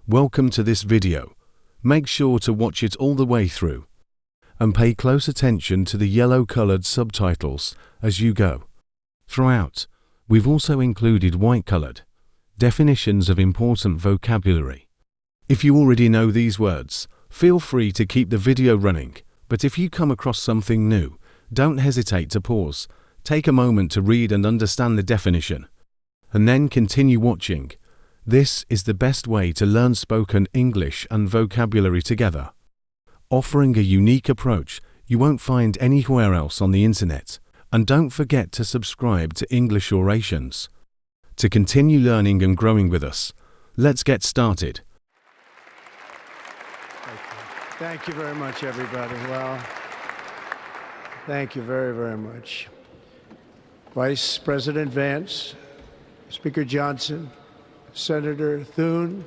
Welcome to this video. Make sure to watch it all the way through and pay close attention to the yellow-colored subtitles as you go. Throughout, we've also included white-colored definitions of important vocabulary. If you already know these words, feel free to keep the video running, but if you come across something new, don't hesitate to pause, take a moment to read and understand the definition, and then continue watching. This is the best way to learn spoken English and vocabulary together, offering a unique approach you won't find anywhere else on the internet. And don't forget to subscribe to English Orations to continue learning and growing with us. Let's get started. Thank you very much, everybody. Well, thank you very, very much. Vice President Vance, Speaker Johnson, Senator Thune,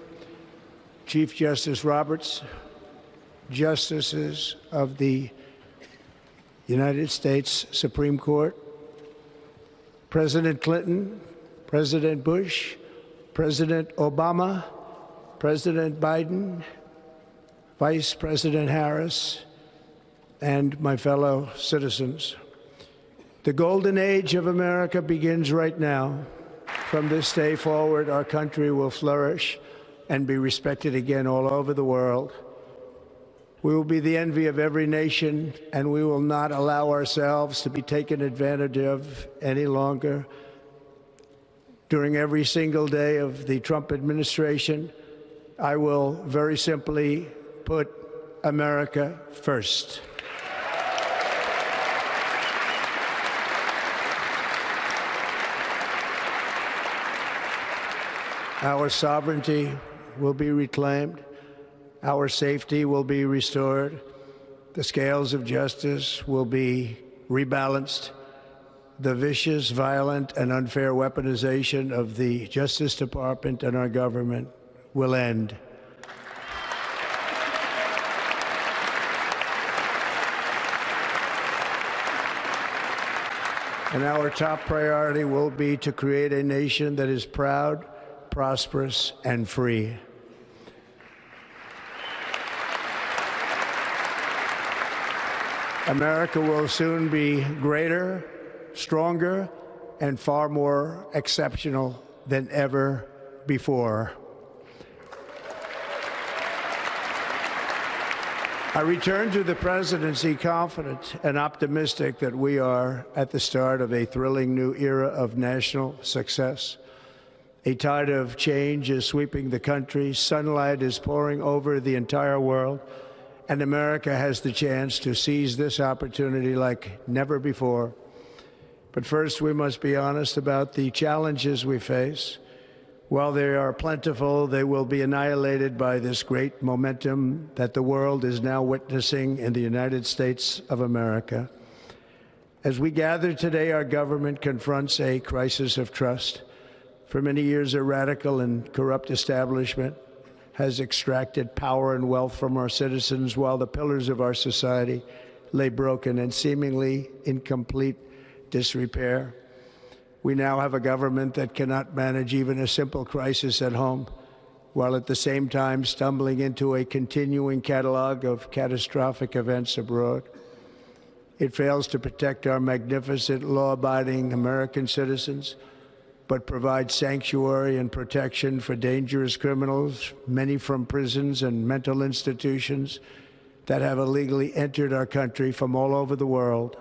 Chief Justice Roberts, Justices of the United States Supreme Court, President Clinton, President Bush, President Obama, President Biden, Vice President Harris, and my fellow citizens. The golden age of America begins right now. From this day forward, our country will flourish and be respected again all over the world. We will be the envy of every nation, and we will not allow ourselves to be taken advantage of any longer. During every single day of the Trump administration, I will very simply put America first. Our sovereignty will be reclaimed. Our safety will be restored. The scales of justice will be rebalanced. The vicious, violent, and unfair weaponization of the Justice Department and our government will end. And our top priority will be to create a nation that is proud, prosperous, and free. America will soon be greater, stronger, and far more exceptional than ever before. I return to the presidency confident and optimistic that we are at the start of a thrilling new era of national success. A tide of change is sweeping the country, sunlight is pouring over the entire world, and America has the chance to seize this opportunity like never before. But first, we must be honest about the challenges we face. While they are plentiful, they will be annihilated by this great momentum that the world is now witnessing in the United States of America. As we gather today, our government confronts a crisis of trust. For many years, a radical and corrupt establishment has extracted power and wealth from our citizens while the pillars of our society lay broken and seemingly in complete disrepair. We now have a government that cannot manage even a simple crisis at home, while at the same time stumbling into a continuing catalog of catastrophic events abroad. It fails to protect our magnificent, law-abiding American citizens, but provides sanctuary and protection for dangerous criminals, many from prisons and mental institutions that have illegally entered our country from all over the world.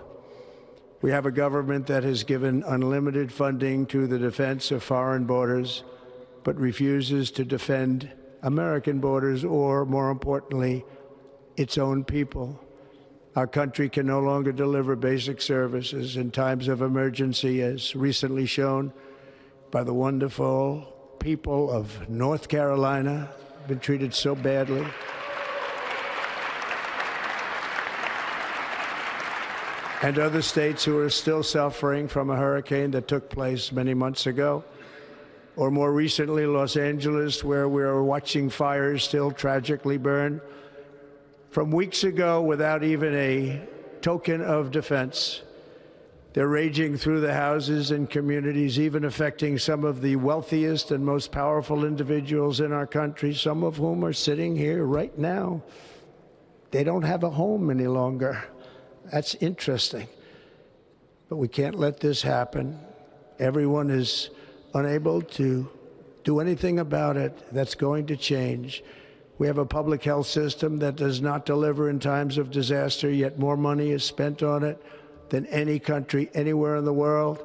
We have a government that has given unlimited funding to the defense of foreign borders, but refuses to defend American borders or, more importantly, its own people. Our country can no longer deliver basic services in times of emergency, as recently shown by the wonderful people of North Carolina, been treated so badly. And other states who are still suffering from a hurricane that took place many months ago. Or more recently, Los Angeles, where we are watching fires still tragically burn from weeks ago without even a token of defense. They're raging through the houses and communities, even affecting some of the wealthiest and most powerful individuals in our country, some of whom are sitting here right now. They don't have a home any longer. That's interesting. But we can't let this happen. Everyone is unable to do anything about it. That's going to change. We have a public health system that does not deliver in times of disaster, yet more money is spent on it than any country anywhere in the world.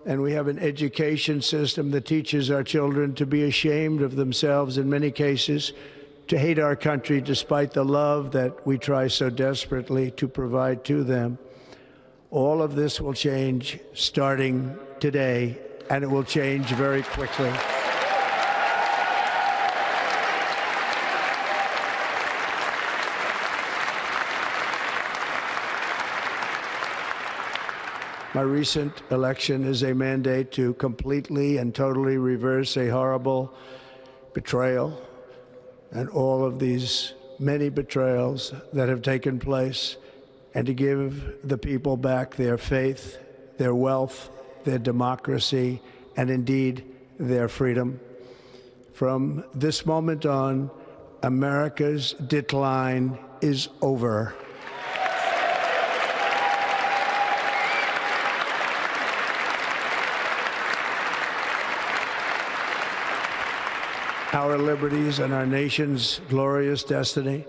And we have an education system that teaches our children to be ashamed of themselves in many cases, to hate our country despite the love that we try so desperately to provide to them. All of this will change starting today, and it will change very quickly. My recent election is a mandate to completely and totally reverse a horrible betrayal and all of these many betrayals that have taken place, and to give the people back their faith, their wealth, their democracy, and indeed their freedom. From this moment on, America's decline is over. Our liberties and our nation's glorious destiny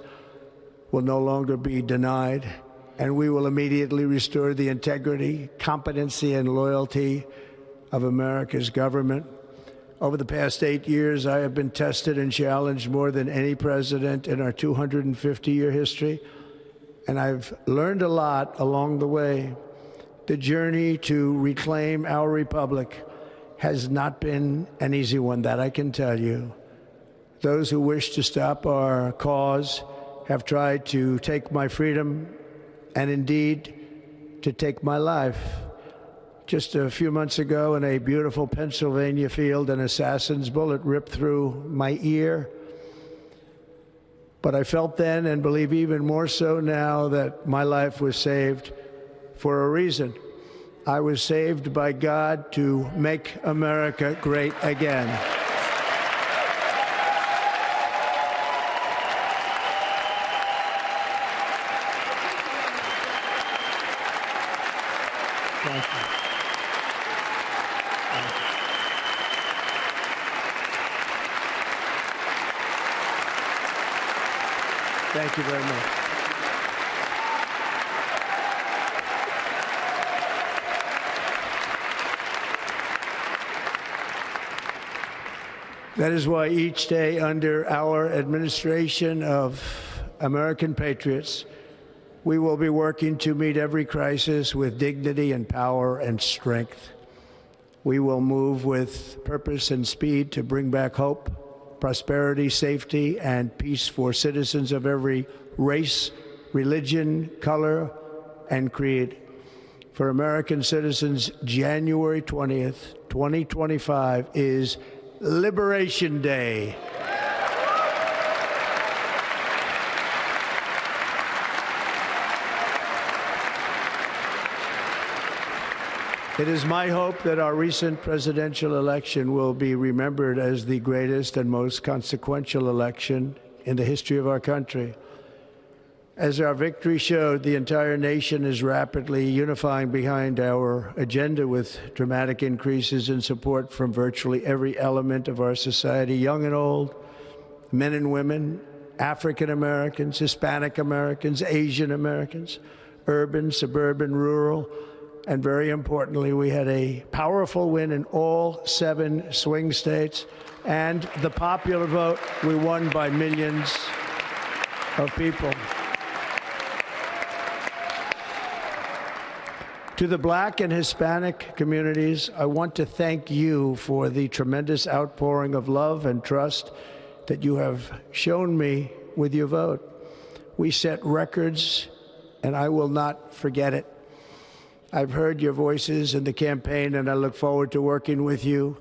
will no longer be denied, and we will immediately restore the integrity, competency, and loyalty of America's government. Over the past 8 years, I have been tested and challenged more than any president in our 250-year history, and I've learned a lot along the way. The journey to reclaim our republic has not been an easy one, that I can tell you. Those who wish to stop our cause have tried to take my freedom and indeed to take my life. Just a few months ago in a beautiful Pennsylvania field, an assassin's bullet ripped through my ear. But I felt then, and believe even more so now, that my life was saved for a reason. I was saved by God to make America great again. Thank you. Thank you very much. That is why each day under our administration of American patriots, we will be working to meet every crisis with dignity and power and strength. We will move with purpose and speed to bring back hope, prosperity, safety, and peace for citizens of every race, religion, color, and creed. For American citizens, January 20th, 2025 is Liberation Day. It is my hope that our recent presidential election will be remembered as the greatest and most consequential election in the history of our country. As our victory showed, the entire nation is rapidly unifying behind our agenda with dramatic increases in support from virtually every element of our society, young and old, men and women, African Americans, Hispanic Americans, Asian Americans, urban, suburban, rural. And very importantly, we had a powerful win in all 7 swing states. And the popular vote, we won by millions of people. To the Black and Hispanic communities, I want to thank you for the tremendous outpouring of love and trust that you have shown me with your vote. We set records, and I will not forget it. I've heard your voices in the campaign, and I look forward to working with you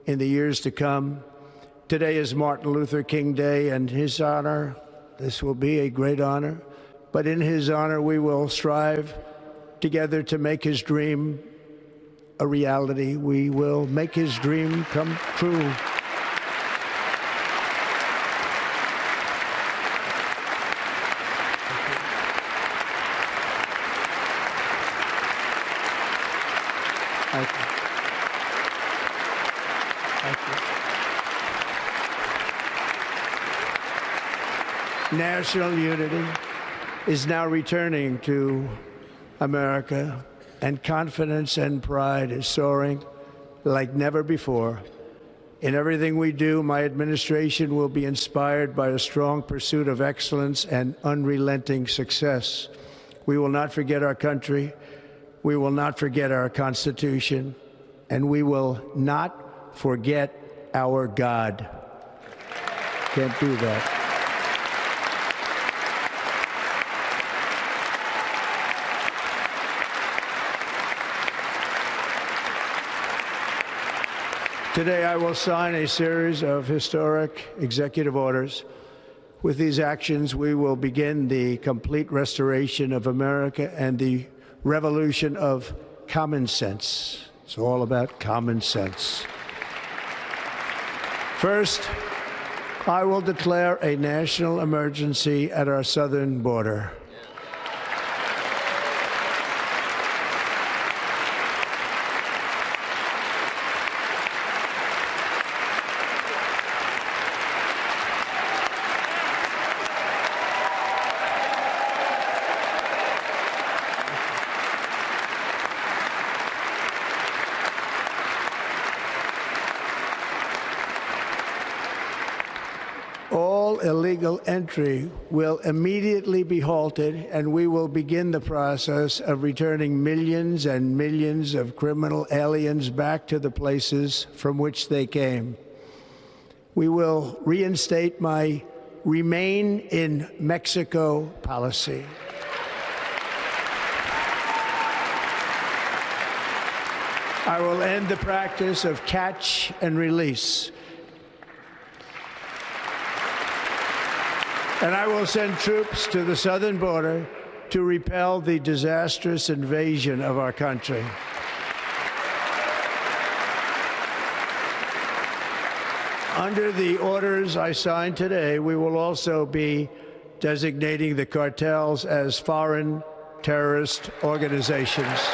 in the years to come. Today is Martin Luther King Day, and his honor, this will be a great honor, but in his honor we will strive together to make his dream a reality. We will make his dream come true. Thank you. Thank you. National unity is now returning to America, and confidence and pride is soaring like never before. In everything we do, my administration will be inspired by a strong pursuit of excellence and unrelenting success. We will not forget our country. We will not forget our Constitution, and we will not forget our God. Can't do that. Today, I will sign a series of historic executive orders. With these actions, we will begin the complete restoration of America and the revolution of common sense. It's all about common sense. First, I will declare a national emergency at our southern border. All illegal entry will immediately be halted, and we will begin the process of returning millions and millions of criminal aliens back to the places from which they came. We will reinstate my Remain in Mexico policy. I will end the practice of catch and release. And I will send troops to the southern border to repel the disastrous invasion of our country. Under the orders I signed today, we will also be designating the cartels as foreign terrorist organizations.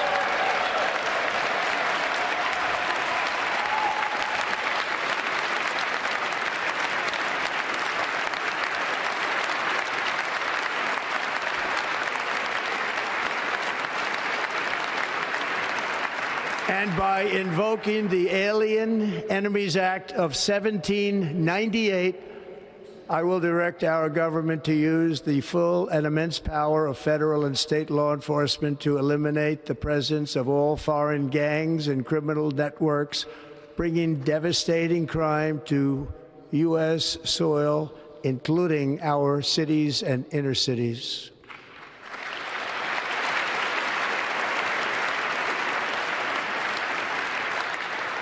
And by invoking the Alien Enemies Act of 1798, I will direct our government to use the full and immense power of federal and state law enforcement to eliminate the presence of all foreign gangs and criminal networks, bringing devastating crime to U.S. soil, including our cities and inner cities.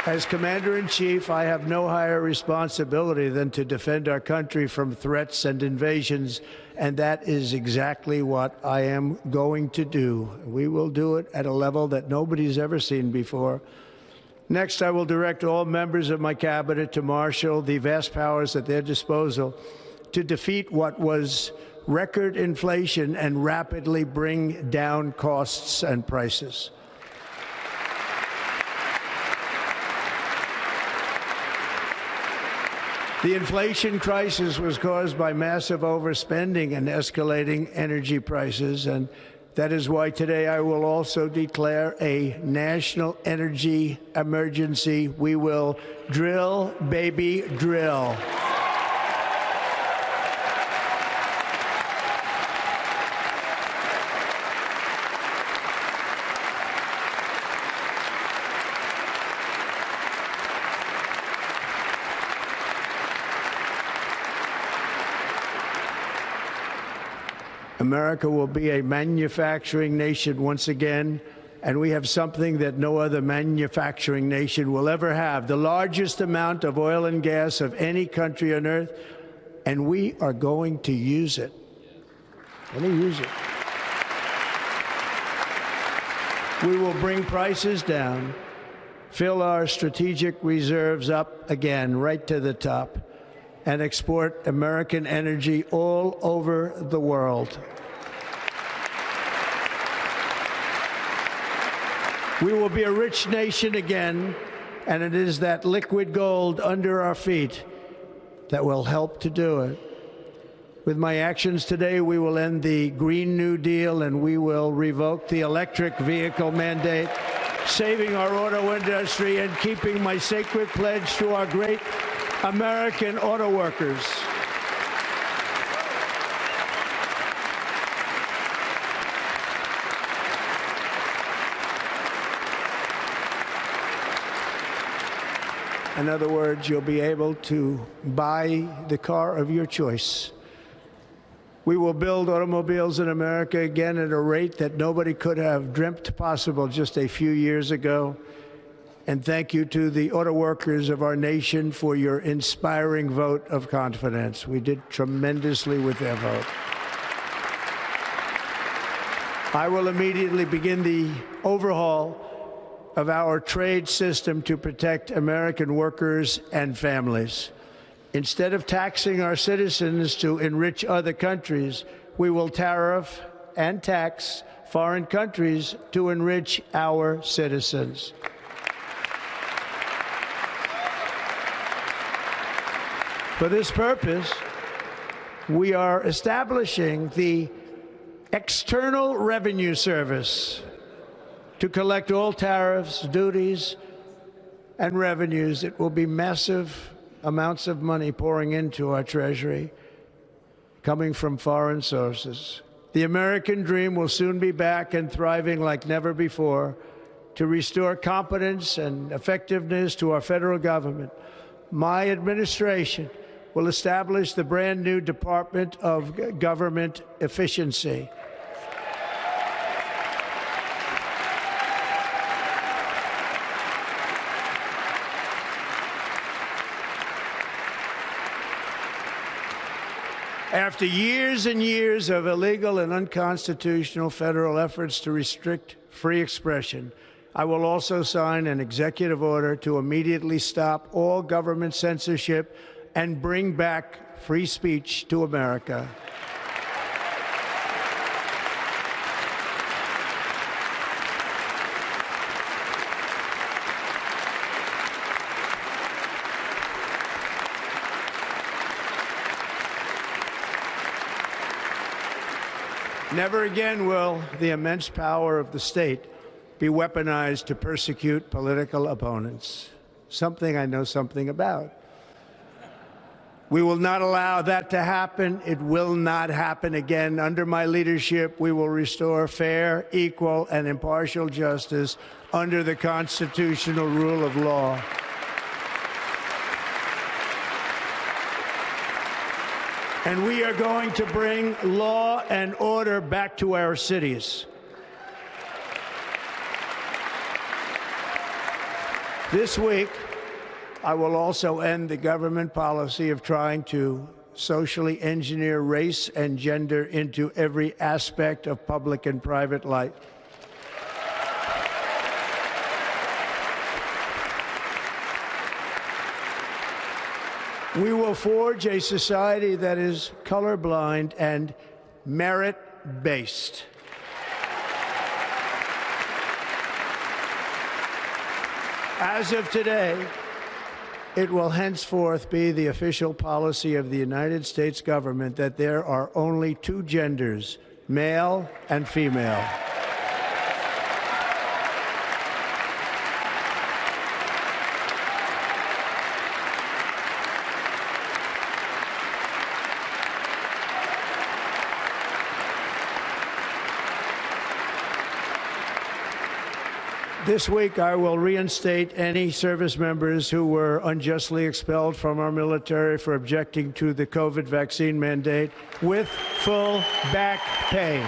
As Commander-in-Chief, I have no higher responsibility than to defend our country from threats and invasions, and that is exactly what I am going to do. We will do it at a level that nobody's ever seen before. Next, I will direct all members of my cabinet to marshal the vast powers at their disposal to defeat what was record inflation and rapidly bring down costs and prices. The inflation crisis was caused by massive overspending and escalating energy prices, and that is why today I will also declare a national energy emergency. We will drill, baby, drill. America will be a manufacturing nation once again, and we have something that no other manufacturing nation will ever have, the largest amount of oil and gas of any country on earth, and we are going to use it. Let me use it. We will bring prices down, fill our strategic reserves up again right to the top, and export American energy all over the world. We will be a rich nation again, and it is that liquid gold under our feet that will help to do it. With my actions today, we will end the Green New Deal and we will revoke the electric vehicle mandate, saving our auto industry and keeping my sacred pledge to our great American auto workers. In other words, you'll be able to buy the car of your choice. We will build automobiles in America again at a rate that nobody could have dreamt possible just a few years ago. And thank you to the auto workers of our nation for your inspiring vote of confidence. We did tremendously with their vote. I will immediately begin the overhaul of our trade system to protect American workers and families. Instead of taxing our citizens to enrich other countries, we will tariff and tax foreign countries to enrich our citizens. For this purpose, we are establishing the External Revenue Service to collect all tariffs, duties, and revenues. It will be massive amounts of money pouring into our treasury, coming from foreign sources. The American dream will soon be back and thriving like never before to restore competence and effectiveness to our federal government. My administration will establish the brand new Department of Government Efficiency. After years and years of illegal and unconstitutional federal efforts to restrict free expression, I will also sign an executive order to immediately stop all government censorship and bring back free speech to America. Never again will the immense power of the state be weaponized to persecute political opponents, something I know something about. We will not allow that to happen. It will not happen again. Under my leadership, we will restore fair, equal, and impartial justice under the constitutional rule of law. And we are going to bring law and order back to our cities. This week, I will also end the government policy of trying to socially engineer race and gender into every aspect of public and private life. We will forge a society that is colorblind and merit-based. As of today, it will henceforth be the official policy of the United States government that there are only two genders, male and female. This week, I will reinstate any service members who were unjustly expelled from our military for objecting to the COVID vaccine mandate with full back pay.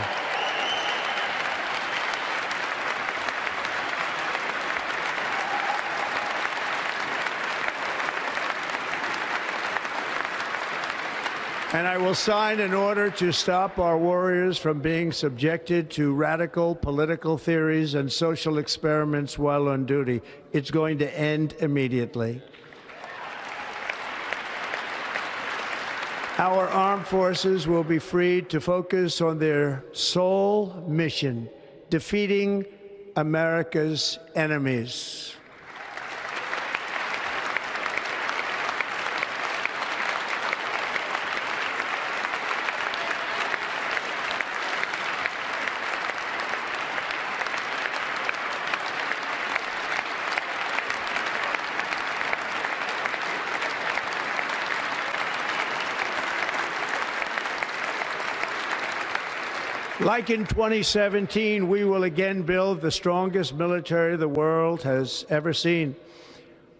And I will sign an order to stop our warriors from being subjected to radical political theories and social experiments while on duty. It's going to end immediately. Our armed forces will be freed to focus on their sole mission, defeating America's enemies. Like in 2017, we will again build the strongest military the world has ever seen.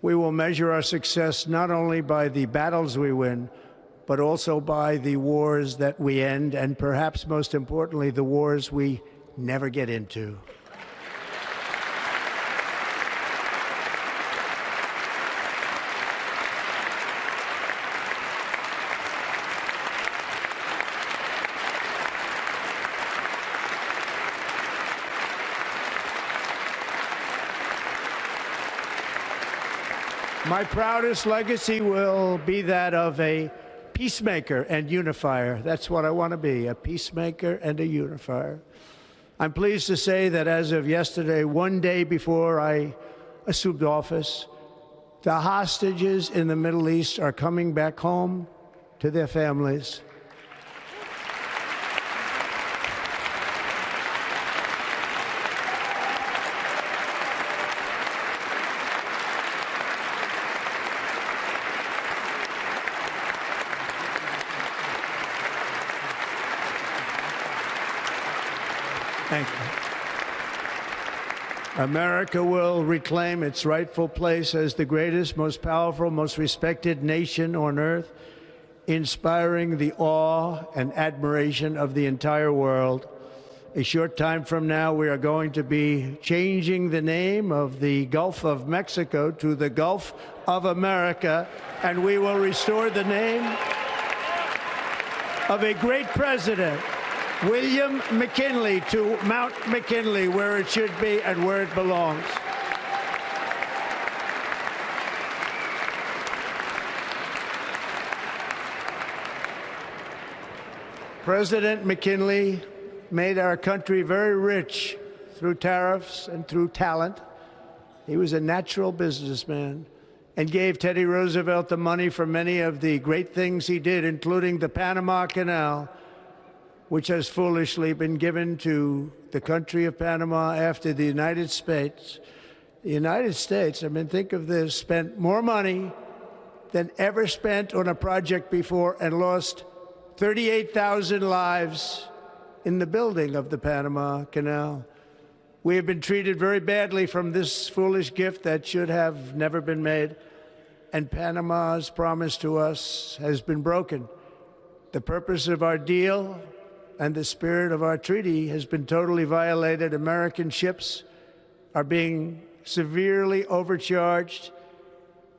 We will measure our success not only by the battles we win, but also by the wars that we end, and perhaps most importantly, the wars we never get into. My proudest legacy will be that of a peacemaker and unifier. That's what I want to be, a peacemaker and a unifier. I'm pleased to say that as of yesterday, one day before I assumed office, the hostages in the Middle East are coming back home to their families. Thank you. America will reclaim its rightful place as the greatest, most powerful, most respected nation on earth, inspiring the awe and admiration of the entire world. A short time from now, we are going to be changing the name of the Gulf of Mexico to the Gulf of America, and we will restore the name of a great president, William McKinley, to Mount McKinley, where it should be and where it belongs. President McKinley made our country very rich through tariffs and through talent. He was a natural businessman and gave Teddy Roosevelt the money for many of the great things he did, including the Panama Canal, which has foolishly been given to the country of Panama after the United States. The United States, I mean, think of this, spent more money than ever spent on a project before and lost 38,000 lives in the building of the Panama Canal. We have been treated very badly from this foolish gift that should have never been made, and Panama's promise to us has been broken. The purpose of our deal and the spirit of our treaty has been totally violated. American ships are being severely overcharged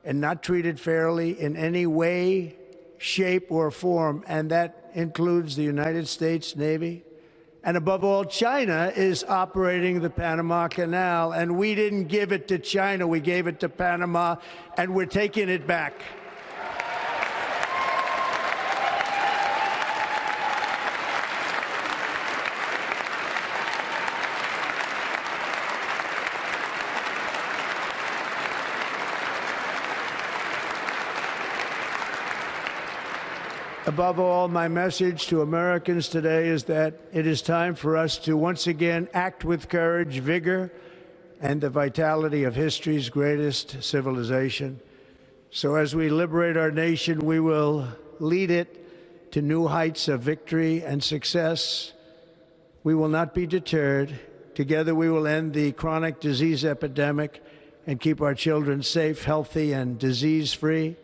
and not treated fairly in any way, shape, or form, and that includes the United States Navy. And above all, China is operating the Panama Canal, and we didn't give it to China, we gave it to Panama, and we're taking it back. Above all, my message to Americans today is that it is time for us to once again act with courage, vigor, and the vitality of history's greatest civilization. So as we liberate our nation, we will lead it to new heights of victory and success. We will not be deterred. Together we will end the chronic disease epidemic and keep our children safe, healthy, and disease-free.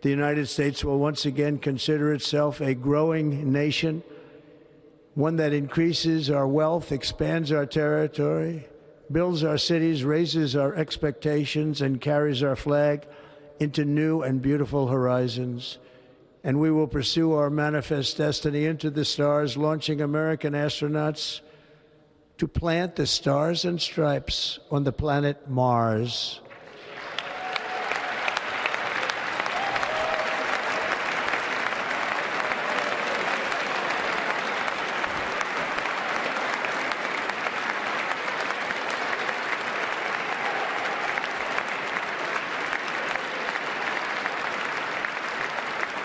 The United States will once again consider itself a growing nation, one that increases our wealth, expands our territory, builds our cities, raises our expectations, and carries our flag into new and beautiful horizons. and we will pursue our manifest destiny into the stars, launching American astronauts to plant the stars and stripes on the planet Mars.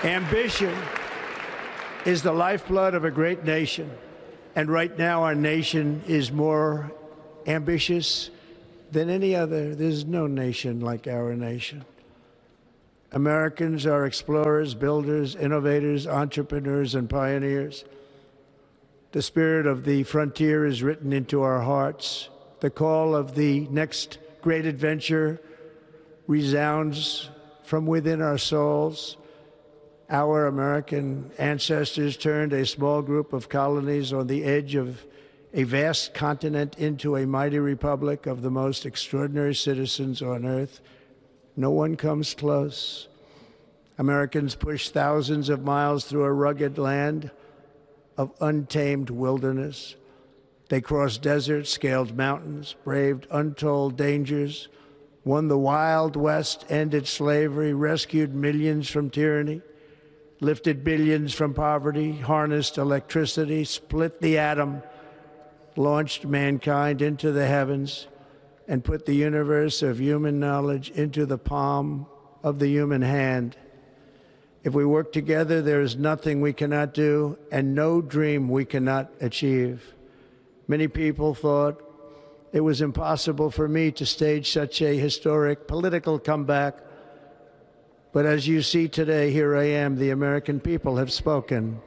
Ambition is the lifeblood of a great nation, and right now our nation is more ambitious than any other. There's no nation like our nation. Americans are explorers, builders, innovators, entrepreneurs, and pioneers. The spirit of the frontier is written into our hearts. The call of the next great adventure resounds from within our souls. Our American ancestors turned a small group of colonies on the edge of a vast continent into a mighty republic of the most extraordinary citizens on earth. No one comes close. Americans pushed thousands of miles through a rugged land of untamed wilderness. They crossed deserts, scaled mountains, braved untold dangers, won the Wild West, ended slavery, rescued millions from tyranny, lifted billions from poverty, harnessed electricity, split the atom, launched mankind into the heavens, and put the universe of human knowledge into the palm of the human hand. If we work together, there is nothing we cannot do and no dream we cannot achieve. Many people thought it was impossible for me to stage such a historic political comeback. But as you see today, here I am. The American people have spoken.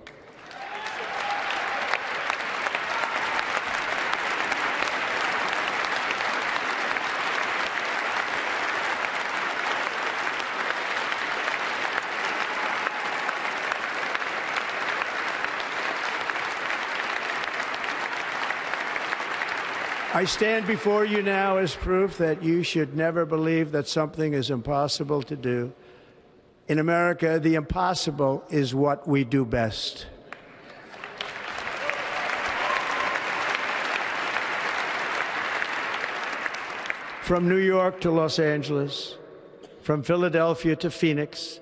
I stand before you now as proof that you should never believe that something is impossible to do. In America, the impossible is what we do best. From New York to Los Angeles, from Philadelphia to Phoenix,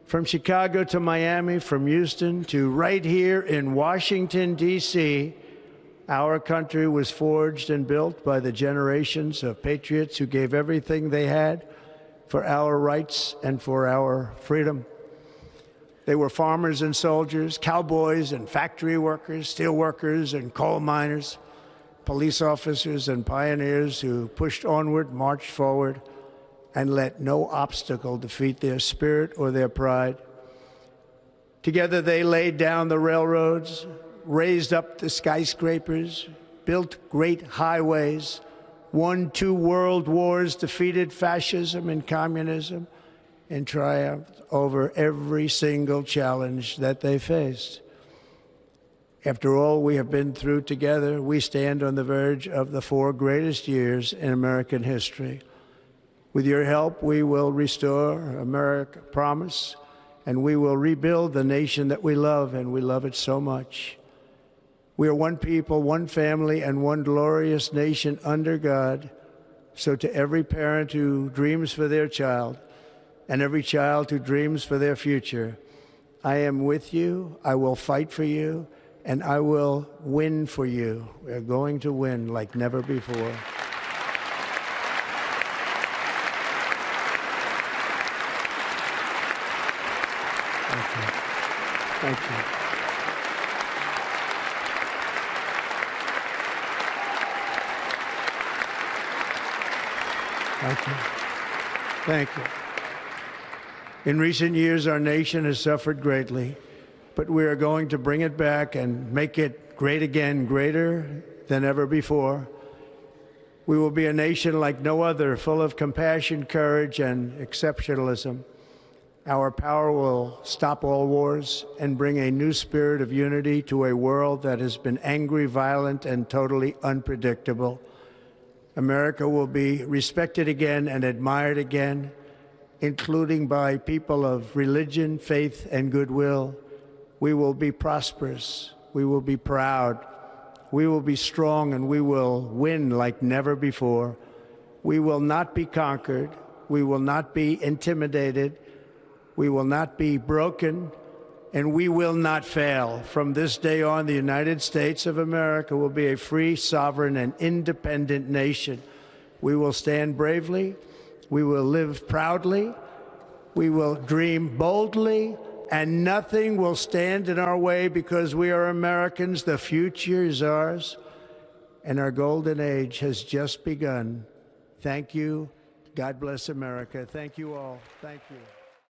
from Chicago to Miami, from Houston to right here in Washington, D.C., our country was forged and built by the generations of patriots who gave everything they had for our rights and for our freedom. They were farmers and soldiers, cowboys and factory workers, steel workers and coal miners, police officers and pioneers who pushed onward, marched forward, and let no obstacle defeat their spirit or their pride. Together they laid down the railroads, raised up the skyscrapers, built great highways, won 2 world wars, defeated fascism and communism, and triumphed over every single challenge that they faced. After all we have been through together, we stand on the verge of the 4 greatest years in American history. With your help, we will restore America, promise, and we will rebuild the nation that we love, and we love it so much. We are one people, one family, and one glorious nation under God. So to every parent who dreams for their child, and every child who dreams for their future, I am with you, I will fight for you, and I will win for you. We are going to win like never before. Thank you. Thank you. Thank you. Thank you. In recent years, our nation has suffered greatly, but we are going to bring it back and make it great again, greater than ever before. We will be a nation like no other, full of compassion, courage, and exceptionalism. Our power will stop all wars and bring a new spirit of unity to a world that has been angry, violent, and totally unpredictable. America will be respected again and admired again, including by people of religion, faith, and goodwill. We will be prosperous. We will be proud. We will be strong, and we will win like never before. We will not be conquered. We will not be intimidated. We will not be broken, and we will not fail. From this day on, the United States of America will be a free, sovereign, and independent nation. We will stand bravely. We will live proudly. We will dream boldly, and nothing will stand in our way because we are Americans. The future is ours, and our golden age has just begun. Thank you. God bless America. Thank you all. Thank you.